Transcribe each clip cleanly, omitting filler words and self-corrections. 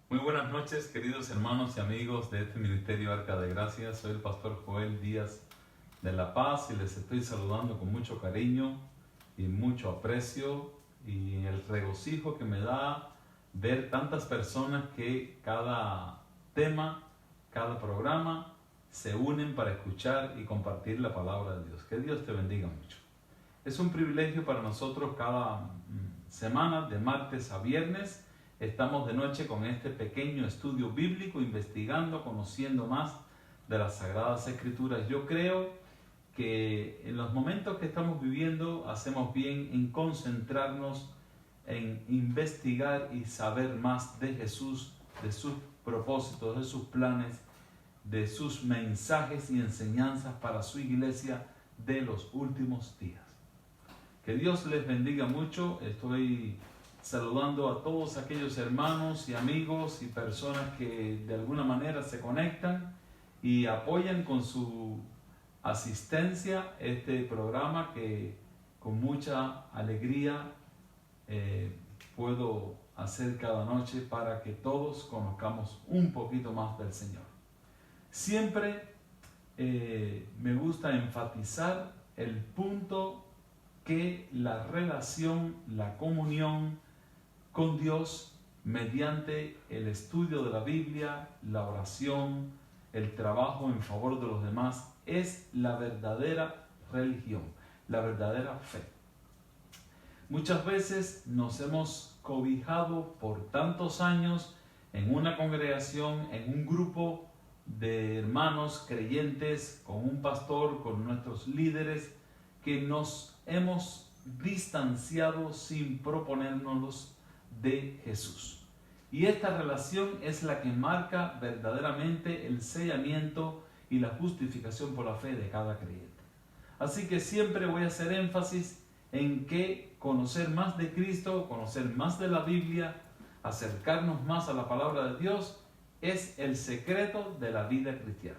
Muy buenas noches, queridos hermanos y amigos de este Ministerio Arca de Gracia. Soy el pastor Joel Díaz de La Paz y les estoy saludando con mucho cariño y mucho aprecio y el regocijo que me da ver tantas personas que cada tema, cada programa se unen para escuchar y compartir la palabra de Dios. Que Dios te bendiga mucho. Es un privilegio para nosotros cada semana, de martes a viernes. Estamos de noche con este pequeño estudio bíblico, investigando, conociendo más de las Sagradas Escrituras. Yo creo que en los momentos que estamos viviendo hacemos bien en concentrarnos en investigar y saber más de Jesús, de sus propósitos, de sus planes, de sus mensajes y enseñanzas para su iglesia de los últimos días. Que Dios les bendiga mucho. Estoy saludando a todos aquellos hermanos y amigos y personas que de alguna manera se conectan y apoyan con su asistencia este programa que con mucha alegría puedo hacer cada noche para que todos conozcamos un poquito más del Señor. Siempre me gusta enfatizar el punto que la relación, la comunión con Dios mediante el estudio de la Biblia, la oración, el trabajo en favor de los demás es la verdadera religión, la verdadera fe. Muchas veces nos hemos cobijado por tantos años en una congregación, en un grupo de hermanos creyentes, con un pastor, con nuestros líderes, que nos hemos distanciado sin proponérnoslos de Jesús. Y esta relación es la que marca verdaderamente el sellamiento y la justificación por la fe de cada creyente. Así que siempre voy a hacer énfasis en que conocer más de Cristo, conocer más de la Biblia, acercarnos más a la palabra de Dios, es el secreto de la vida cristiana.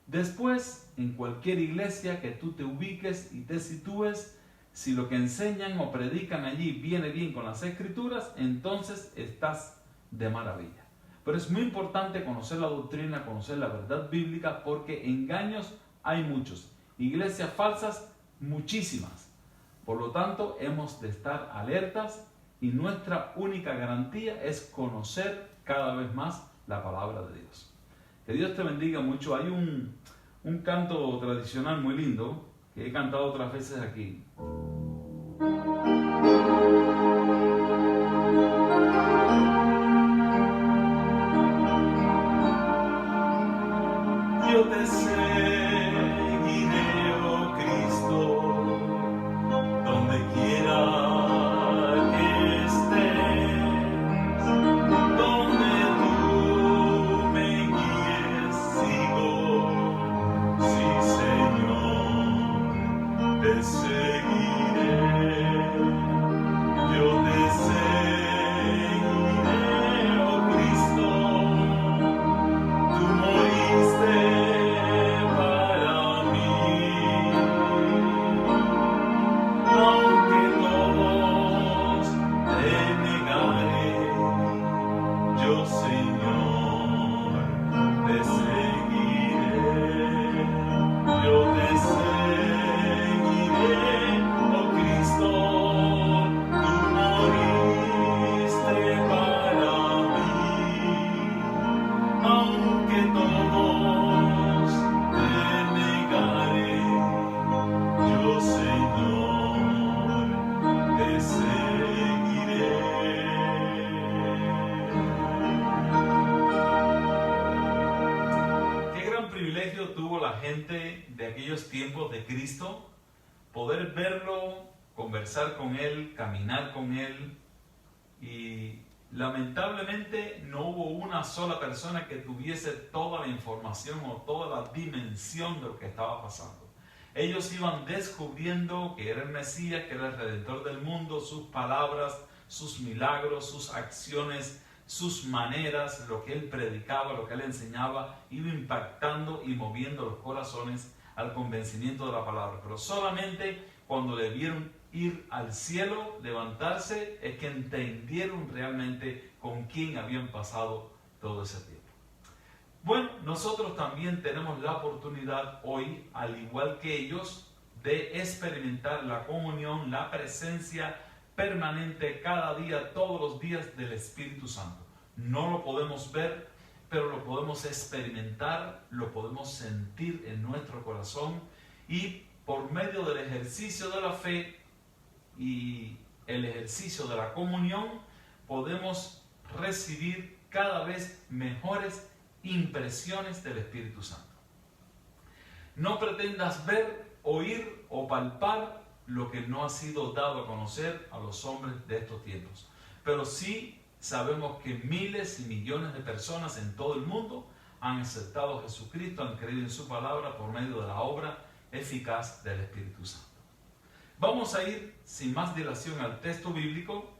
Después, en cualquier iglesia que tú te ubiques y te sitúes, si lo que enseñan o predican allí viene bien con las Escrituras, entonces estás de maravilla. Pero es muy importante conocer la doctrina, conocer la verdad bíblica, porque engaños hay muchos. Iglesias falsas, muchísimas. Por lo tanto, hemos de estar alertas y nuestra única garantía es conocer cada vez más la palabra de Dios. Que Dios te bendiga mucho. Hay un canto tradicional muy lindo que he cantado otras veces aquí. Yo te seguiré, oh Cristo, donde quiera que estés, donde tú me guíes, sigo, sí Señor, te seguiré, yo te seguiré, oh Cristo, tú moriste para mí, aunque todos te negaré, yo Señor te seguiré, yo te seguiré, oh Cristo, tú moriste para mí, aunque todos te negaré, yo Señor te seguiré. Qué gran privilegio tuvo la gente de aquellos tiempos de Cristo, poder verlo, conversar con Él, caminar con Él, y lamentablemente no hubo una sola persona que tuviese toda la información o toda la dimensión de lo que estaba pasando. Ellos iban descubriendo que era el Mesías, que era el Redentor del mundo, sus palabras, sus milagros, sus acciones, sus maneras, lo que Él predicaba, lo que Él enseñaba, iba impactando y moviendo los corazones al convencimiento de la palabra. Pero solamente cuando le vieron ir al cielo, levantarse, es que entendieron realmente con quién habían pasado todo ese tiempo. Bueno, nosotros también tenemos la oportunidad hoy, al igual que ellos, de experimentar la comunión, la presencia permanente cada día, todos los días del Espíritu Santo. No lo podemos ver, pero lo podemos experimentar, lo podemos sentir en nuestro corazón, y por medio del ejercicio de la fe y el ejercicio de la comunión podemos recibir cada vez mejores impresiones del Espíritu Santo. No pretendas ver, oír o palpar lo que no ha sido dado a conocer a los hombres de estos tiempos, pero sí sabemos que miles y millones de personas en todo el mundo han aceptado a Jesucristo, han creído en su palabra por medio de la obra eficaz del Espíritu Santo. Vamos a ir sin más dilación al texto bíblico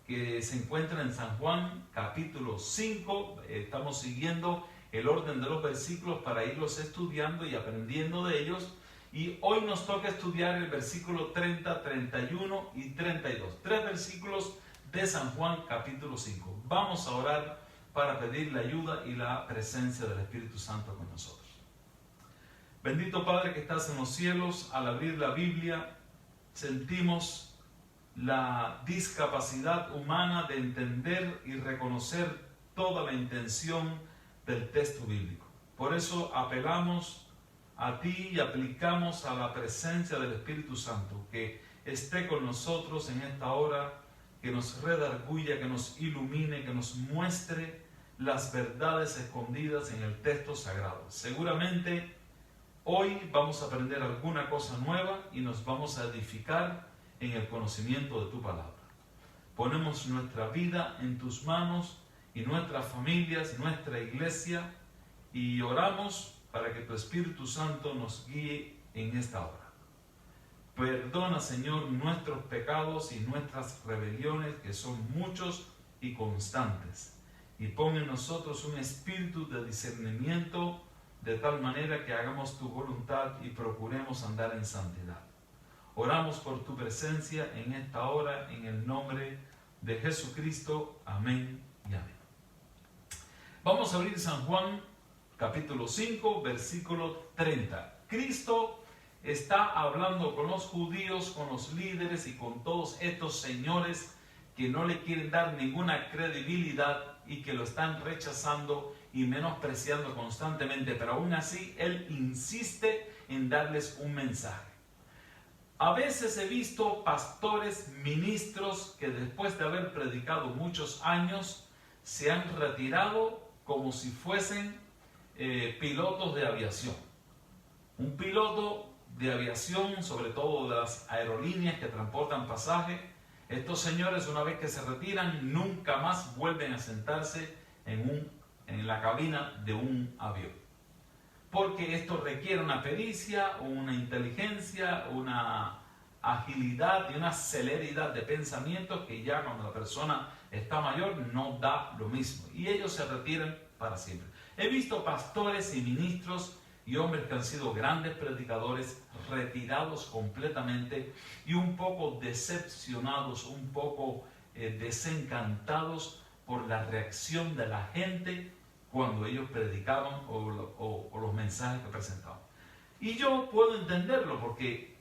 que se encuentra en San Juan capítulo 5. Estamos siguiendo el orden de los versículos para irlos estudiando y aprendiendo de ellos. Y hoy nos toca estudiar el versículo 30, 31 y 32. 3 versículos de San Juan capítulo 5. Vamos a orar para pedir la ayuda y la presencia del Espíritu Santo con nosotros. Bendito Padre que estás en los cielos, al abrir la Biblia sentimos la discapacidad humana de entender y reconocer toda la intención del texto bíblico. Por eso apelamos a ti y aplicamos a la presencia del Espíritu Santo, que esté con nosotros en esta hora, que nos redarguya, que nos ilumine, que nos muestre las verdades escondidas en el texto sagrado. Seguramente hoy vamos a aprender alguna cosa nueva y nos vamos a edificar en el conocimiento de tu palabra. Ponemos nuestra vida en tus manos y nuestras familias, nuestra iglesia, y oramos para que tu Espíritu Santo nos guíe en esta hora. Perdona, Señor, nuestros pecados y nuestras rebeliones, que son muchos y constantes, y pon en nosotros un espíritu de discernimiento, de tal manera que hagamos tu voluntad y procuremos andar en santidad. Oramos por tu presencia en esta hora, en el nombre de Jesucristo. Amén y amén. Vamos a abrir San Juan capítulo 5, versículo 30. Cristo está hablando con los judíos, con los líderes y con todos estos señores que no le quieren dar ninguna credibilidad y que lo están rechazando y menospreciando constantemente, pero aún así Él insiste en darles un mensaje. A veces he visto pastores, ministros, que después de haber predicado muchos años, se han retirado como si fuesen pilotos de aviación. Un piloto de aviación, sobre todo de las aerolíneas que transportan pasaje, estos señores, una vez que se retiran, nunca más vuelven a sentarse en la cabina de un avión, porque esto requiere una pericia, una inteligencia, una agilidad y una celeridad de pensamiento que ya cuando la persona está mayor no da lo mismo, y ellos se retiran para siempre. He visto pastores y ministros y hombres que han sido grandes predicadores retirados completamente y un poco decepcionados, un poco desencantados por la reacción de la gente cuando ellos predicaban o los mensajes que presentaban. Y yo puedo entenderlo porque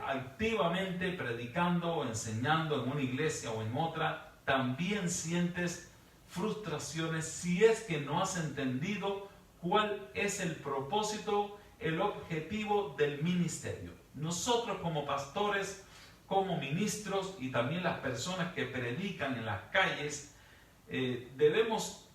activamente predicando o enseñando en una iglesia o en otra, también sientes frustraciones si es que no has entendido cuál es el propósito, el objetivo del ministerio. Nosotros como pastores, como ministros y también las personas que predican en las calles, debemos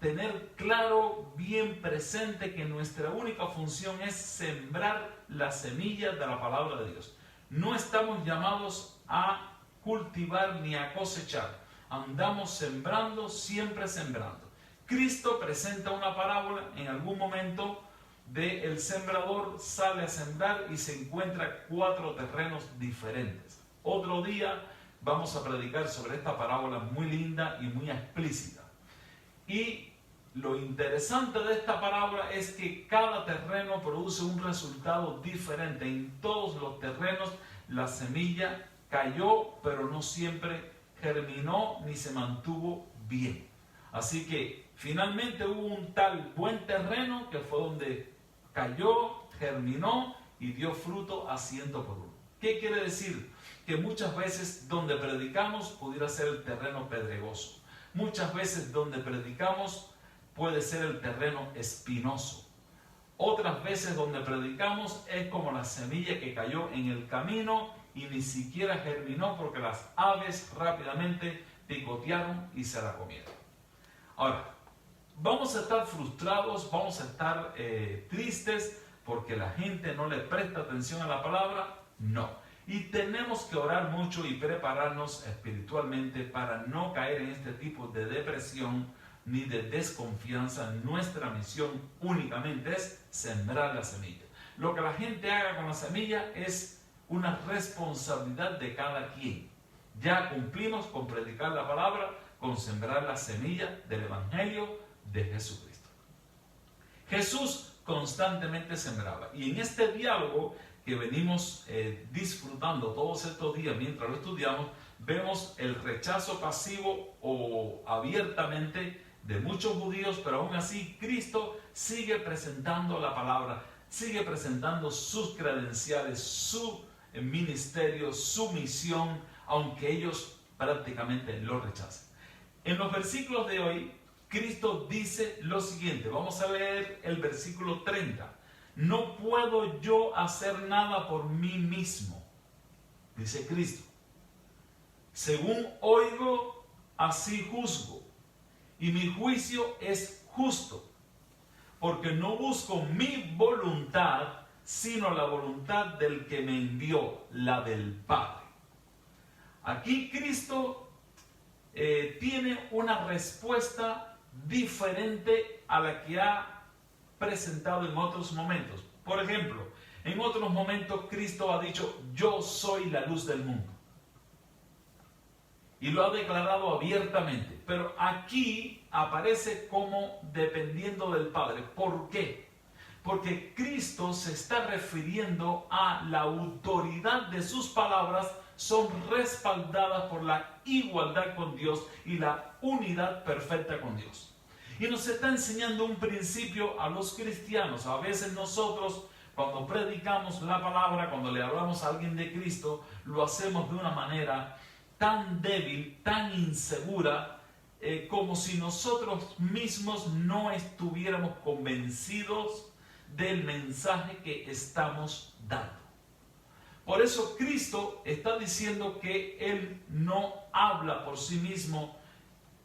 tener claro, bien presente, que nuestra única función es sembrar las semillas de la palabra de Dios. No estamos llamados a cultivar ni a cosechar. Andamos sembrando, siempre sembrando. Cristo presenta una parábola en algún momento de el sembrador sale a sembrar y se encuentra 4 terrenos diferentes. Otro día vamos a predicar sobre esta parábola muy linda y muy explícita. Y lo interesante de esta parábola es que cada terreno produce un resultado diferente. En todos los terrenos la semilla cayó, pero no siempre germinó ni se mantuvo bien. Así que finalmente hubo un tal buen terreno que fue donde cayó, germinó y dio fruto a 100 por uno. ¿Qué quiere decir? Que muchas veces donde predicamos pudiera ser el terreno pedregoso. Muchas veces donde predicamos puede ser el terreno espinoso. Otras veces donde predicamos es como la semilla que cayó en el camino y ni siquiera germinó porque las aves rápidamente picotearon y se la comieron. Ahora, vamos a estar frustrados, vamos a estar tristes porque la gente no le presta atención a la palabra. No. Y tenemos que orar mucho y prepararnos espiritualmente para no caer en este tipo de depresión ni de desconfianza. Nuestra misión únicamente es sembrar la semilla. Lo que la gente haga con la semilla es una responsabilidad de cada quien. Ya cumplimos con predicar la palabra, con sembrar la semilla del Evangelio de Jesucristo. Jesús constantemente sembraba. Y en este diálogo que venimos disfrutando todos estos días mientras lo estudiamos, vemos el rechazo pasivo o abiertamente de muchos judíos, pero aún así Cristo sigue presentando la palabra, sigue presentando sus credenciales, su ministerio, su misión, aunque ellos prácticamente lo rechazan. En los versículos de hoy, Cristo dice lo siguiente. Vamos a leer el versículo 30. No puedo yo hacer nada por mí mismo, dice Cristo. Según oigo, así juzgo. Y mi juicio es justo, porque no busco mi voluntad, sino la voluntad del que me envió, la del Padre. Aquí Cristo tiene una respuesta diferente a la que ha presentado en otros momentos. Por ejemplo, en otros momentos Cristo ha dicho: yo soy la luz del mundo. Y lo ha declarado abiertamente. Pero aquí aparece como dependiendo del Padre. ¿Por qué? Porque Cristo se está refiriendo a la autoridad de sus palabras, son respaldadas por la igualdad con Dios y la unidad perfecta con Dios. Y nos está enseñando un principio a los cristianos. A veces nosotros, cuando predicamos la palabra, cuando le hablamos a alguien de Cristo, lo hacemos de una manera tan débil, tan insegura, como si nosotros mismos no estuviéramos convencidos del mensaje que estamos dando. Por eso Cristo está diciendo que Él no habla por sí mismo,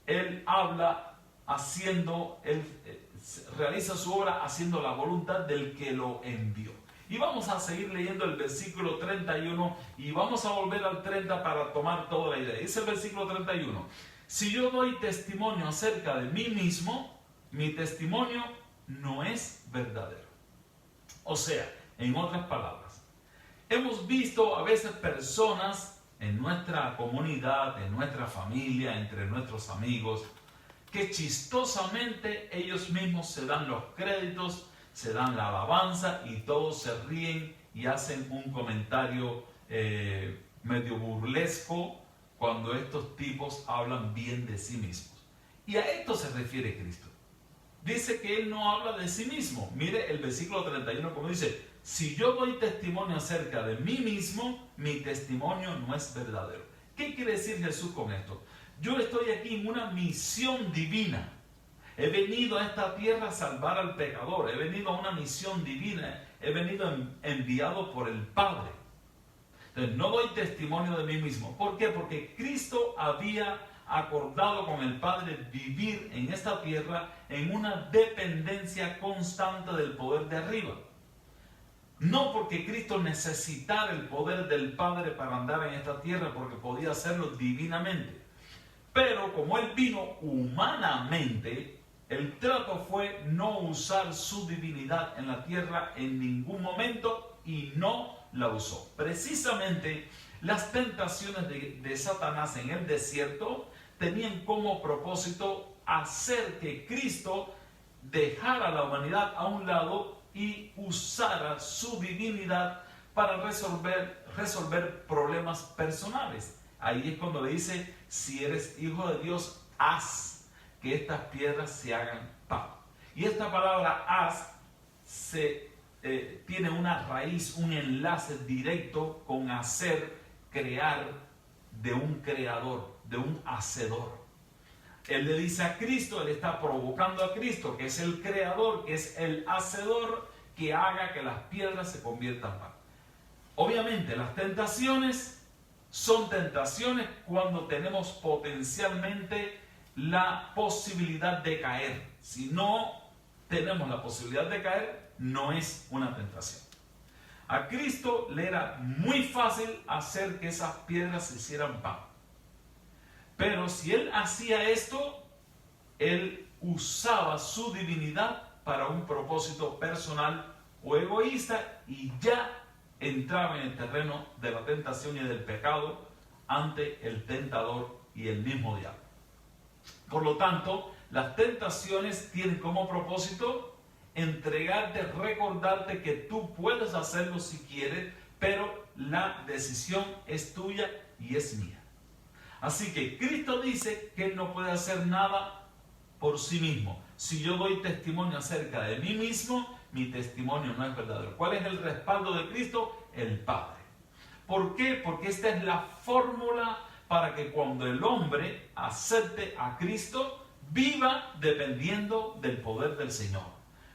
Él habla haciendo, Él realiza su obra haciendo la voluntad del que lo envió. Y vamos a seguir leyendo el versículo 31 y vamos a volver al 30 para tomar toda la idea. Dice el versículo 31: si yo doy testimonio acerca de mí mismo, mi testimonio no es verdadero. O sea, en otras palabras, hemos visto a veces personas en nuestra comunidad, en nuestra familia, entre nuestros amigos, que chistosamente ellos mismos se dan los créditos, se dan la alabanza y todos se ríen y hacen un comentario medio burlesco cuando estos tipos hablan bien de sí mismos. Y a esto se refiere Cristo. Dice que Él no habla de sí mismo. Mire el versículo 31 como dice: si yo doy testimonio acerca de mí mismo, mi testimonio no es verdadero. ¿Qué quiere decir Jesús con esto? Yo estoy aquí en una misión divina. He venido a esta tierra a salvar al pecador. He venido a una misión divina. He venido enviado por el Padre. Entonces no doy testimonio de mí mismo. ¿Por qué? Porque Cristo había acordado con el Padre vivir en esta tierra en una dependencia constante del poder de arriba. No porque Cristo necesitara el poder del Padre para andar en esta tierra, porque podía hacerlo divinamente. Pero como Él vino humanamente, el trato fue no usar su divinidad en la tierra en ningún momento y no la usó. Precisamente las tentaciones de Satanás en el desierto tenían como propósito hacer que Cristo dejara a la humanidad a un lado y usara su divinidad para resolver problemas personales. Ahí es cuando le dice: si eres hijo de Dios, haz que estas piedras se hagan pan. Y esta palabra haz tiene una raíz, un enlace directo con hacer, crear, de un creador, de un hacedor. Él le dice a Cristo, él está provocando a Cristo, que es el creador, que es el hacedor, que haga que las piedras se conviertan en pan. Obviamente las tentaciones son tentaciones cuando tenemos potencialmente la posibilidad de caer. Si no tenemos la posibilidad de caer, no es una tentación. A Cristo le era muy fácil hacer que esas piedras se hicieran pan. Pero si él hacía esto, él usaba su divinidad para un propósito personal o egoísta y ya entraba en el terreno de la tentación y del pecado ante el tentador y el mismo diablo. Por lo tanto, las tentaciones tienen como propósito entregarte, recordarte que tú puedes hacerlo si quieres, pero la decisión es tuya y es mía. Así que Cristo dice que Él no puede hacer nada por sí mismo. Si yo doy testimonio acerca de mí mismo, mi testimonio no es verdadero. ¿Cuál es el respaldo de Cristo? El Padre. ¿Por qué? Porque esta es la fórmula para que cuando el hombre acepte a Cristo, viva dependiendo del poder del Señor.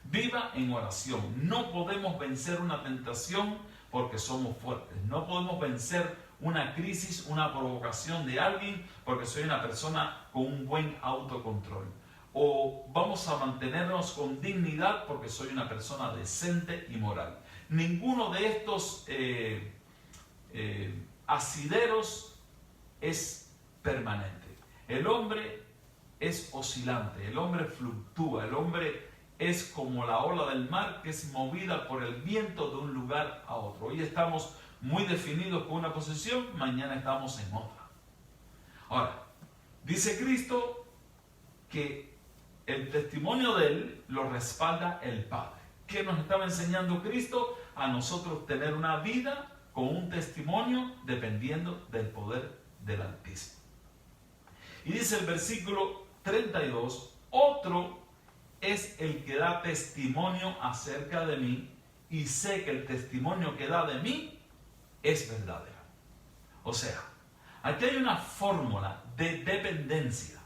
Viva en oración. No podemos vencer una tentación porque somos fuertes. No podemos vencer una crisis, una provocación de alguien porque soy una persona con un buen autocontrol. O vamos a mantenernos con dignidad porque soy una persona decente y moral. Ninguno de estos asideros es permanente. El hombre es oscilante, el hombre fluctúa, el hombre es como la ola del mar que es movida por el viento de un lugar a otro. Hoy estamos muy definidos con una posición, mañana estamos en otra. Ahora, dice Cristo que el testimonio de Él lo respalda el Padre. ¿Qué nos estaba enseñando Cristo? A nosotros tener una vida con un testimonio dependiendo del poder del Altísimo. Y dice el versículo 32, otro es el que da testimonio acerca de mí y sé que el testimonio que da de mí es verdadero. O sea, aquí hay una fórmula de dependencia.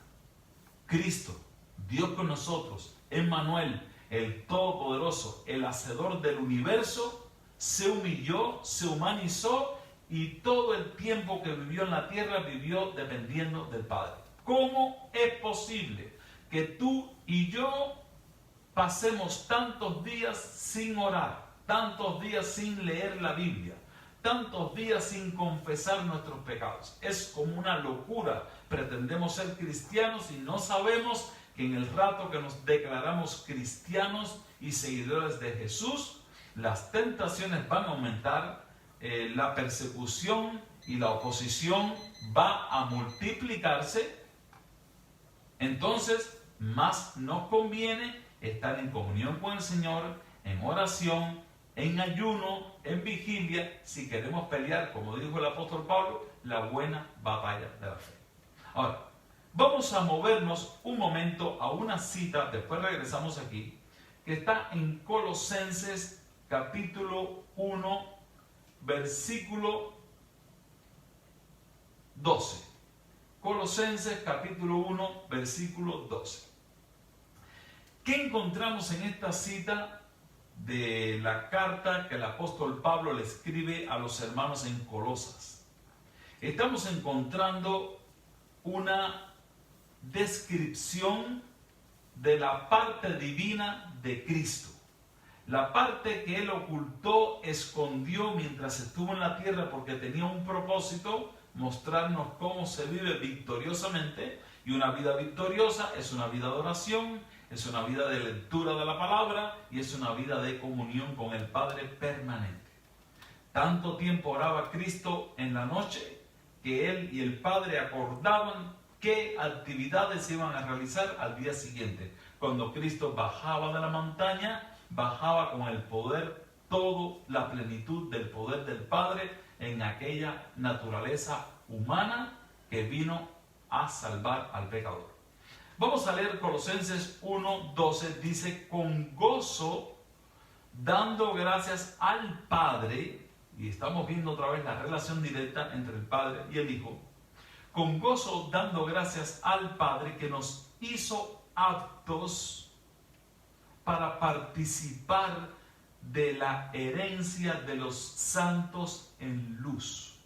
Cristo, Dios con nosotros, Emmanuel, el Todopoderoso, el Hacedor del universo, se humilló, se humanizó y todo el tiempo que vivió en la tierra vivió dependiendo del Padre. ¿Cómo es posible que tú y yo pasemos tantos días sin orar, tantos días sin leer la Biblia, tantos días sin confesar nuestros pecados? Es como una locura. Pretendemos ser cristianos y no sabemos que en el rato que nos declaramos cristianos y seguidores de Jesús, las tentaciones van a aumentar, la persecución y la oposición va a multiplicarse. Entonces, más nos conviene estar en comunión con el Señor, en oración, en ayuno, en vigilia, si queremos pelear, como dijo el apóstol Pablo, la buena batalla de la fe. Ahora, vamos a movernos un momento a una cita, después regresamos aquí, que está en Colosenses capítulo 1, versículo 12. Colosenses capítulo 1, versículo 12. ¿Qué encontramos en esta cita de la carta que el apóstol Pablo le escribe a los hermanos en Colosas? Estamos encontrando una descripción de la parte divina de Cristo. La parte que Él ocultó, escondió mientras estuvo en la tierra porque tenía un propósito, mostrarnos cómo se vive victoriosamente. Y una vida victoriosa es una vida de oración, es una vida de lectura de la palabra y es una vida de comunión con el Padre permanente. Tanto tiempo oraba Cristo en la noche que Él y el Padre acordaban qué actividades iban a realizar al día siguiente. Cuando Cristo bajaba de la montaña, bajaba con el poder, toda la plenitud del poder del Padre en aquella naturaleza humana que vino a salvar al pecador. Vamos a leer Colosenses 1:12, dice, con gozo, dando gracias al Padre, y estamos viendo otra vez la relación directa entre el Padre y el Hijo, con gozo dando gracias al Padre que nos hizo aptos para participar de la herencia de los santos en luz.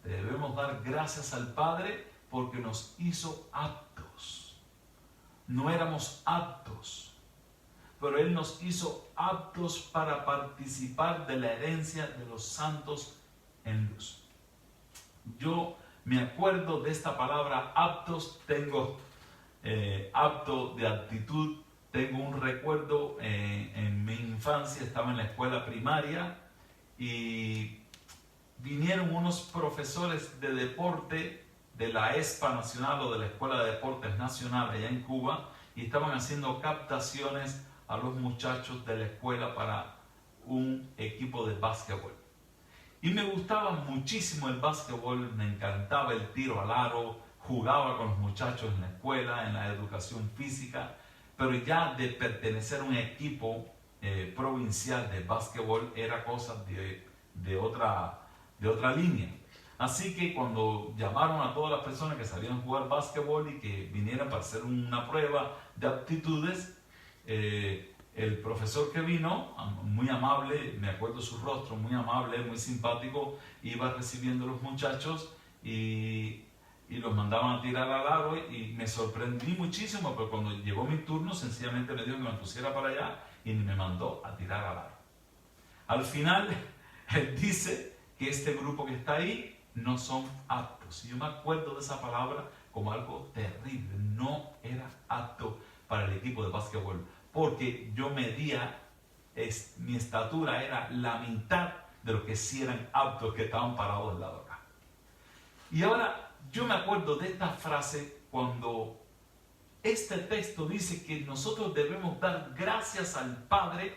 Debemos dar gracias al Padre porque nos hizo aptos. No éramos aptos, pero Él nos hizo aptos para participar de la herencia de los santos en luz. Yo me acuerdo de esta palabra aptos, tengo apto de aptitud, tengo un recuerdo en mi infancia, estaba en la escuela primaria y vinieron unos profesores de deporte de la ESPA Nacional o de la Escuela de Deportes Nacional allá en Cuba y estaban haciendo captaciones a los muchachos de la escuela para un equipo de básquetbol. Y me gustaba muchísimo el básquetbol, me encantaba el tiro al aro, jugaba con los muchachos en la escuela, en la educación física, pero ya de pertenecer a un equipo provincial de básquetbol era cosa de otra línea. Así que cuando llamaron a todas las personas que sabían jugar básquetbol y que vinieran para hacer una prueba de aptitudes, el profesor que vino, muy amable, me acuerdo su rostro, muy amable, muy simpático, iba recibiendo a los muchachos y los mandaban a tirar al aro y me sorprendí muchísimo, pero cuando llegó mi turno sencillamente me dijo que me pusiera para allá y me mandó a tirar al aro. Al final, él dice que este grupo que está ahí no son aptos. Y yo me acuerdo de esa palabra como algo terrible. No era apto para el equipo de básquetbol, porque yo medía, mi estatura era la mitad de los que sí eran aptos, que estaban parados del lado acá. Y ahora yo me acuerdo de esta frase cuando este texto dice que nosotros debemos dar gracias al Padre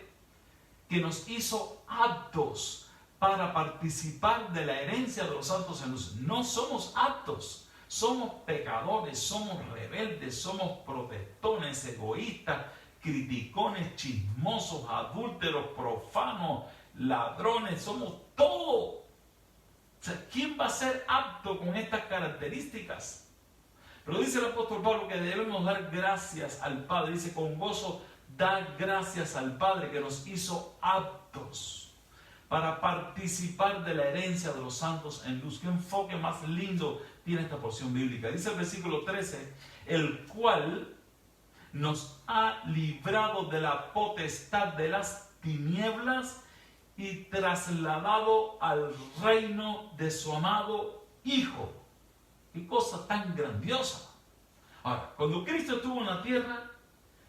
que nos hizo aptos para participar de la herencia de los santos en luz. No somos aptos, somos pecadores, somos rebeldes, somos protestones, egoístas, criticones, chismosos, adúlteros, profanos, ladrones, somos todo. O sea, ¿quién va a ser apto con estas características? Pero dice el apóstol Pablo que debemos dar gracias al Padre. Dice, con gozo, dar gracias al Padre que nos hizo aptos para participar de la herencia de los santos en luz. ¿Qué enfoque más lindo tiene esta porción bíblica? Dice el versículo 13, el cual nos ha librado de la potestad de las tinieblas y trasladado al reino de su amado Hijo. ¡Qué cosa tan grandiosa! Ahora, cuando Cristo estuvo en la tierra,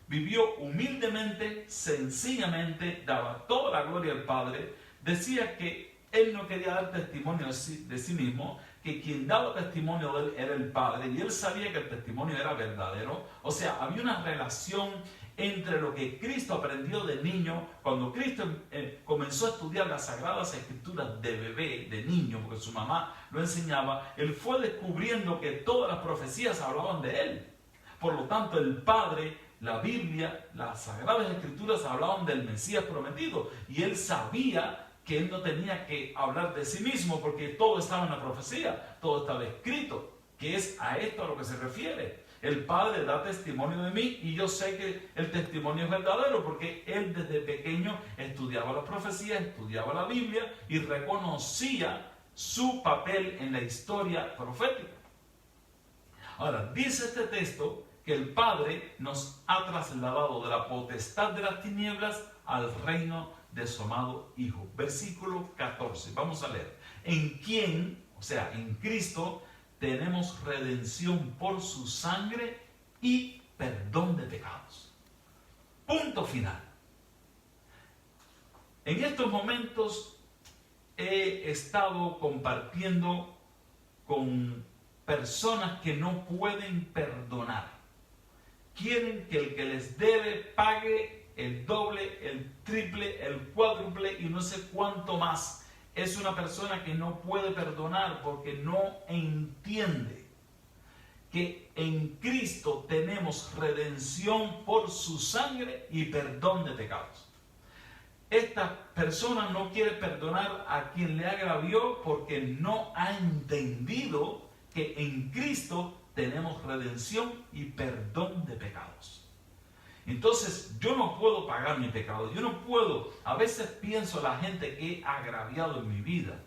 vivió humildemente, sencillamente, daba toda la gloria al Padre, decía que Él no quería dar testimonio de sí mismo, que quien daba testimonio de Él era el Padre, y Él sabía que el testimonio era verdadero. O sea, había una relación entre lo que Cristo aprendió de niño. Cuando Cristo comenzó a estudiar las Sagradas Escrituras de bebé, de niño, porque su mamá lo enseñaba, Él fue descubriendo que todas las profecías hablaban de Él. Por lo tanto, el Padre, la Biblia, las Sagradas Escrituras hablaban del Mesías prometido, y Él sabía que Él no tenía que hablar de sí mismo porque todo estaba en la profecía, todo estaba escrito, que es a esto a lo que se refiere. El Padre da testimonio de mí y yo sé que el testimonio es verdadero porque Él desde pequeño estudiaba las profecías, estudiaba la Biblia y reconocía su papel en la historia profética. Ahora, dice este texto que el Padre nos ha trasladado de la potestad de las tinieblas al reino de su amado Hijo. Versículo 14, vamos a leer. En quien, o sea, en Cristo, tenemos redención por su sangre y perdón de pecados. Punto final. En estos momentos he estado compartiendo con personas que no pueden perdonar. Quieren que el que les debe pague el doble, el triple, el cuádruple y no sé cuánto más. Es una persona que no puede perdonar porque no entiende que en Cristo tenemos redención por su sangre y perdón de pecados. Esta persona no quiere perdonar a quien le agravió porque no ha entendido que en Cristo tenemos redención y perdón de pecados. Entonces yo no puedo pagar mi pecado, yo no puedo, a veces pienso en la gente que he agraviado en mi vida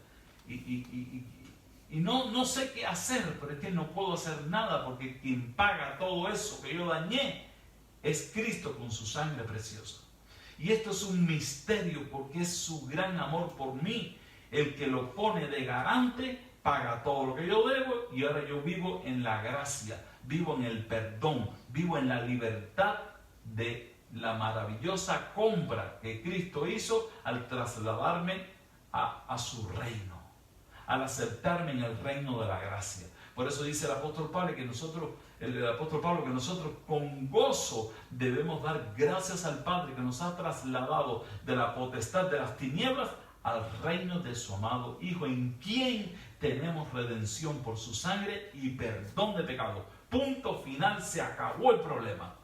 y no sé qué hacer, pero es que no puedo hacer nada porque quien paga todo eso que yo dañé es Cristo con su sangre preciosa. Y esto es un misterio porque es su gran amor por mí el que lo pone de garante, paga todo lo que yo debo y ahora yo vivo en la gracia, vivo en el perdón, vivo en la libertad de la maravillosa compra que Cristo hizo al trasladarme a su reino, al aceptarme en el reino de la gracia. Por eso dice el apóstol Pablo que nosotros con gozo debemos dar gracias al Padre que nos ha trasladado de la potestad de las tinieblas al reino de su amado Hijo, en quien tenemos redención por su sangre y perdón de pecado. Punto final, se acabó el problema.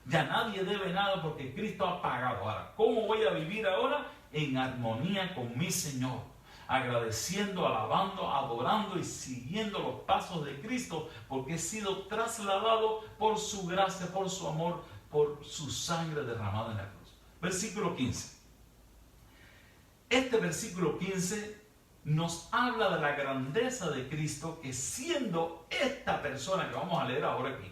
Ya nadie debe nada porque Cristo ha pagado. Ahora, ¿cómo voy a vivir ahora? En armonía con mi Señor, agradeciendo, alabando, adorando y siguiendo los pasos de Cristo, porque he sido trasladado por su gracia, por su amor, por su sangre derramada en la cruz. Versículo 15. Este versículo 15 nos habla de la grandeza de Cristo, que siendo esta persona que vamos a leer ahora aquí,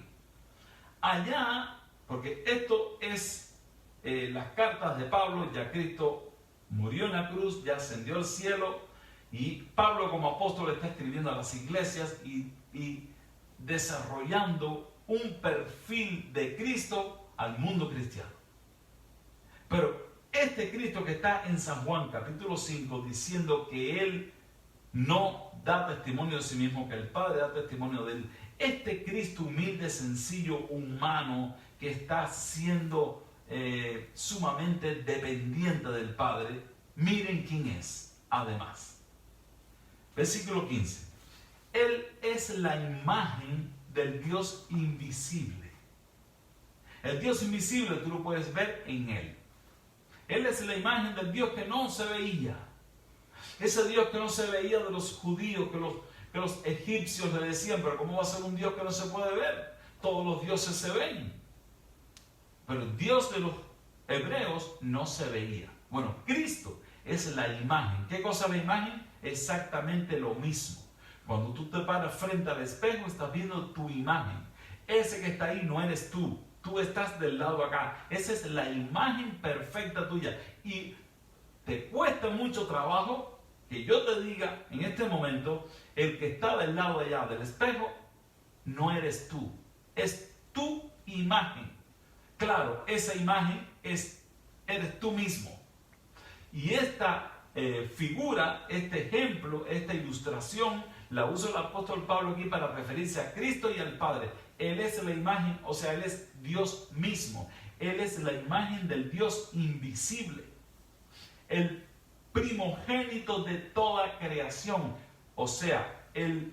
allá, porque esto es las cartas de Pablo, ya Cristo murió en la cruz, ya ascendió al cielo, y Pablo como apóstol está escribiendo a las iglesias y desarrollando un perfil de Cristo al mundo cristiano. Pero este Cristo que está en San Juan capítulo 5 diciendo que Él no da testimonio de sí mismo, que el Padre da testimonio de Él, este Cristo humilde, sencillo, humano, que está siendo sumamente dependiente del Padre, miren quién es, además. Versículo 15. Él es la imagen del Dios invisible. El Dios invisible tú lo puedes ver en Él. Él es la imagen del Dios que no se veía. Ese Dios que no se veía de los judíos, que los egipcios le decían, pero ¿cómo va a ser un Dios que no se puede ver? Todos los dioses se ven. Pero el Dios de los hebreos no se veía. Bueno, Cristo es la imagen. ¿Qué cosa es la imagen? Exactamente lo mismo. Cuando tú te paras frente al espejo, estás viendo tu imagen. Ese que está ahí no eres tú. Tú estás del lado acá. Esa es la imagen perfecta tuya. Y te cuesta mucho trabajo que yo te diga en este momento, el que está del lado de allá del espejo, no eres tú. Es tu imagen. Claro, esa imagen eres tú mismo. Y esta figura, este ejemplo, esta ilustración, la usa el apóstol Pablo aquí para referirse a Cristo y al Padre. Él es la imagen, o sea, Él es Dios mismo. Él es la imagen del Dios invisible. El primogénito de toda creación, o sea, el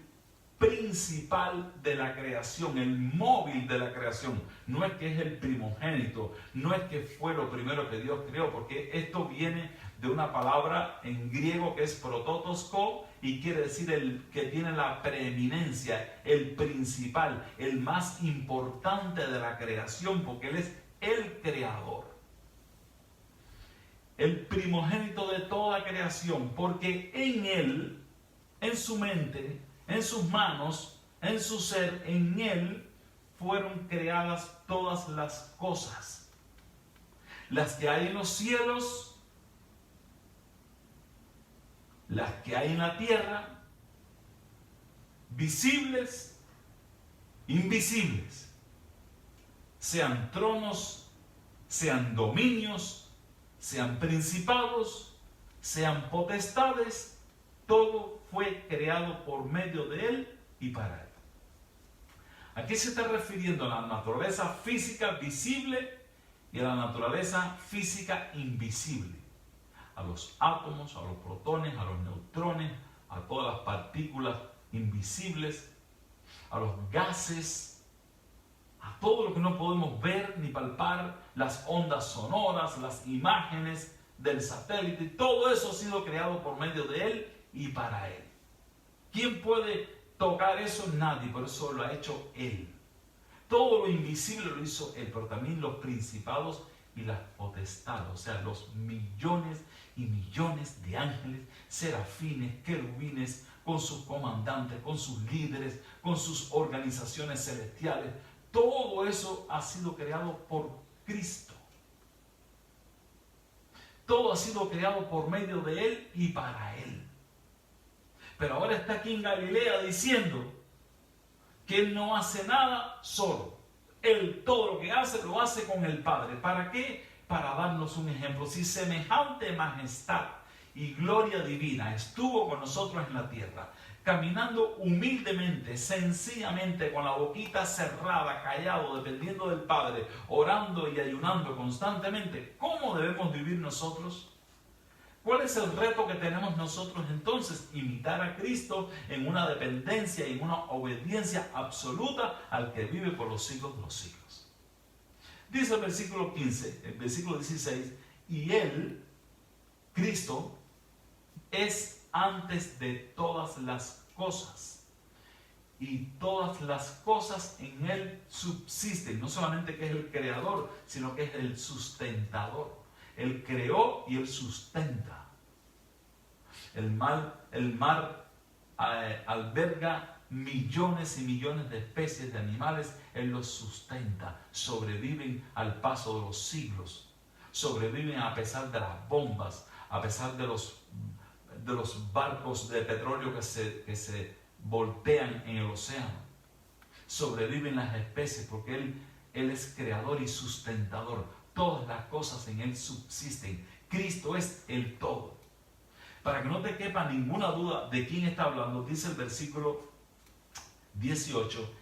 principal de la creación, el móvil de la creación. No es que es el primogénito, no es que fue lo primero que Dios creó, porque esto viene de una palabra en griego que es prototosko y quiere decir el que tiene la preeminencia, el principal, el más importante de la creación, porque Él es el creador. El primogénito de toda creación, porque en Él, en su mente, en sus manos, en su ser, en Él fueron creadas todas las cosas. Las que hay en los cielos, las que hay en la tierra, visibles, invisibles. Sean tronos, sean dominios, sean principados, sean potestades, todo fue creado por medio de Él y para Él. Aquí se está refiriendo a la naturaleza física visible y a la naturaleza física invisible. A los átomos, a los protones, a los neutrones, a todas las partículas invisibles, a los gases, a todo lo que no podemos ver ni palpar, las ondas sonoras, las imágenes del satélite, todo eso ha sido creado por medio de Él y para Él. ¿Quién puede tocar eso? Nadie, por eso lo ha hecho Él. Todo lo invisible lo hizo Él, pero también los principados y las potestades, o sea, los millones y millones de ángeles, serafines, querubines, con sus comandantes, con sus líderes, con sus organizaciones celestiales. Todo eso ha sido creado por Cristo. Todo ha sido creado por medio de Él y para Él. Pero ahora está aquí en Galilea diciendo que Él no hace nada solo. Él todo lo que hace, lo hace con el Padre. ¿Para qué? Para darnos un ejemplo. Si semejante majestad y gloria divina estuvo con nosotros en la tierra, caminando humildemente, sencillamente, con la boquita cerrada, callado, dependiendo del Padre, orando y ayunando constantemente, ¿cómo debemos vivir nosotros? ¿Cuál es el reto que tenemos nosotros entonces? Imitar a Cristo en una dependencia y en una obediencia absoluta al que vive por los siglos de los siglos. Dice el versículo 15, el versículo 16, y Él, Cristo, es antes de todas las cosas. Y todas las cosas en Él subsisten. No solamente que es el creador, sino que es el sustentador. Él creó y Él sustenta. El mar alberga millones y millones de especies de animales. Él los sustenta. Sobreviven al paso de los siglos. Sobreviven a pesar de las bombas, a pesar de los barcos de petróleo que se voltean en el océano. Sobreviven las especies porque Él es creador y sustentador. Todas las cosas en Él subsisten. Cristo es el todo. Para que no te quepa ninguna duda de quién está hablando, dice el versículo 18,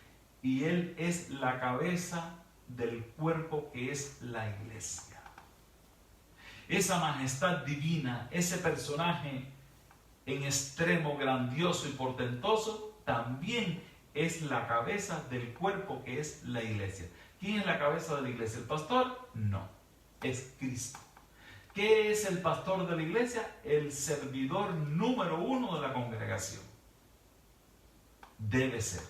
y Él es la cabeza del cuerpo que es la iglesia. Esa majestad divina, ese personaje en extremo grandioso y portentoso, también es la cabeza del cuerpo que es la iglesia. ¿Quién es la cabeza de la iglesia? ¿El pastor? No, es Cristo. ¿Qué es el pastor de la iglesia? El servidor número 1 de la congregación. Debe ser.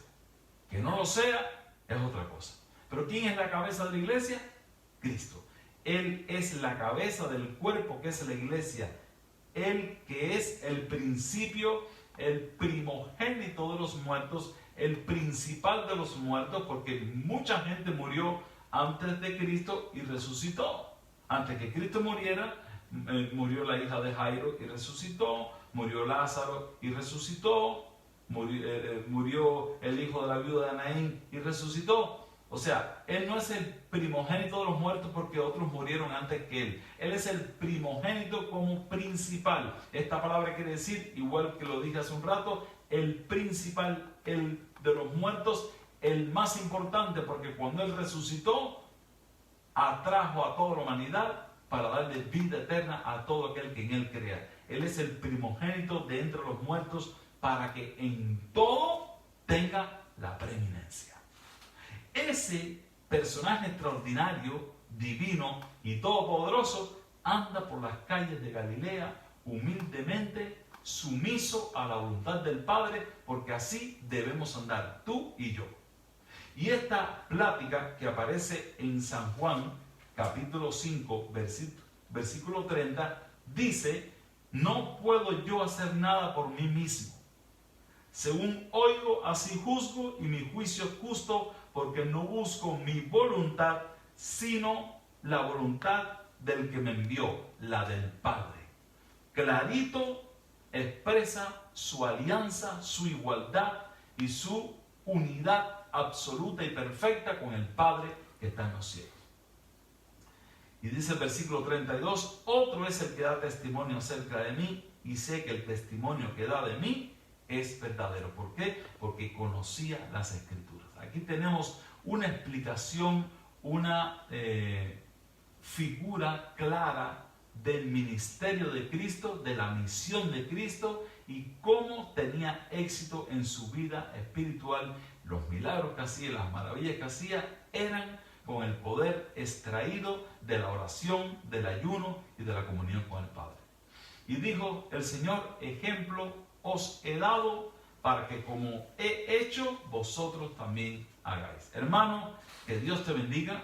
Que no lo sea es otra cosa. Pero ¿quién es la cabeza de la iglesia? Cristo. Él es la cabeza del cuerpo que es la iglesia. Él que es el principio, el primogénito de los muertos, el principal de los muertos, porque mucha gente murió antes de Cristo y resucitó. Antes que Cristo muriera, murió la hija de Jairo y resucitó, murió Lázaro y resucitó, murió el hijo de la viuda de Naín y resucitó. O sea, Él no es el primogénito de los muertos porque otros murieron antes que Él. Él es el primogénito como principal. Esta palabra quiere decir, igual que lo dije hace un rato, el principal, el de los muertos, el más importante, porque cuando Él resucitó, atrajo a toda la humanidad para darle vida eterna a todo aquel que en Él crea. Él es el primogénito de entre los muertos para que en todo tenga la preeminencia. Ese personaje extraordinario, divino y todopoderoso anda por las calles de Galilea humildemente, sumiso a la voluntad del Padre, porque así debemos andar tú y yo. Y esta plática que aparece en San Juan, capítulo 5, versículo 30, dice, no puedo yo hacer nada por mí mismo. Según oigo, así juzgo, y mi juicio es justo, porque no busco mi voluntad, sino la voluntad del que me envió, la del Padre. Clarito expresa su alianza, su igualdad y su unidad absoluta y perfecta con el Padre que está en los cielos. Y dice el versículo 32, otro es el que da testimonio acerca de mí, y sé que el testimonio que da de mí es verdadero. ¿Por qué? Porque conocía las Escrituras. Aquí tenemos una explicación, una figura clara del ministerio de Cristo, de la misión de Cristo y cómo tenía éxito en su vida espiritual los milagros que hacía, las maravillas que hacía, eran con el poder extraído de la oración, del ayuno y de la comunión con el Padre. Y dijo el Señor: ejemplo os he dado para que como he hecho, vosotros también hagáis. Hermano, que Dios te bendiga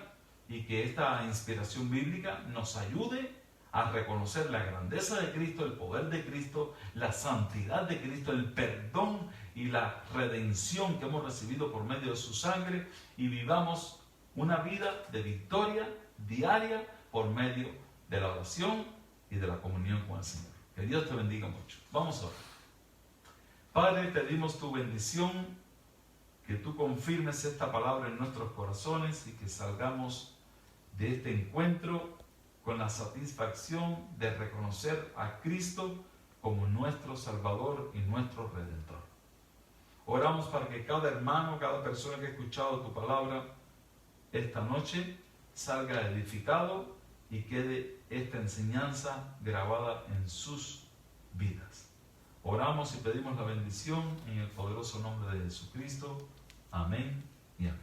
y que esta inspiración bíblica nos ayude a reconocer la grandeza de Cristo, el poder de Cristo, la santidad de Cristo, el perdón y la redención que hemos recibido por medio de su sangre, y vivamos una vida de victoria diaria por medio de la oración y de la comunión con el Señor. Que Dios te bendiga mucho. Vamos a orar. Padre, pedimos tu bendición, que tú confirmes esta palabra en nuestros corazones y que salgamos de este encuentro con la satisfacción de reconocer a Cristo como nuestro Salvador y nuestro Redentor. Oramos para que cada hermano, cada persona que ha escuchado tu palabra esta noche salga edificado y quede esta enseñanza grabada en sus vidas. Oramos y pedimos la bendición en el poderoso nombre de Jesucristo. Amén y amén.